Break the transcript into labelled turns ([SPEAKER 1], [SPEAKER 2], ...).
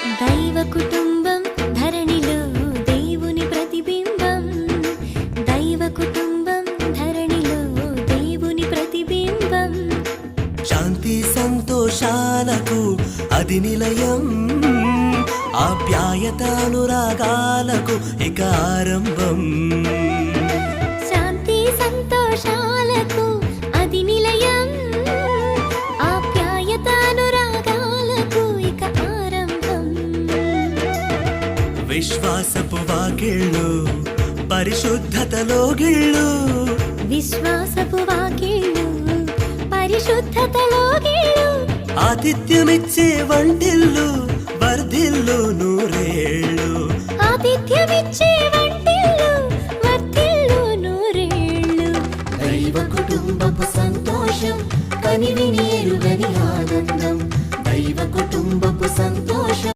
[SPEAKER 1] దైవ కుటుంబం ధరణిలో దేవుని ప్రతిబింబం. దైవ కుటుంబం ధరణిలో దేవుని ప్రతిబింబం.
[SPEAKER 2] శాంతి సంతోషాలకు అది నిలయం, ఆప్యాయత అనురాగాలకు ఇక ఆరంభం.
[SPEAKER 1] శాంతి సంతోషాలకు అది నిలయం, ఆప్యాయత అనురాగాలకు ఇక ఆరంభం.
[SPEAKER 2] విశ్వాసపు వాకిళ్ళు పరిశుద్ధతలో గిళ్ళు,
[SPEAKER 1] విశ్వాసపు వాకిళ్ళు పరిశుద్ధతలో గిళ్ళు.
[SPEAKER 2] ఆతిథ్యమిచ్చే వంటిల్లు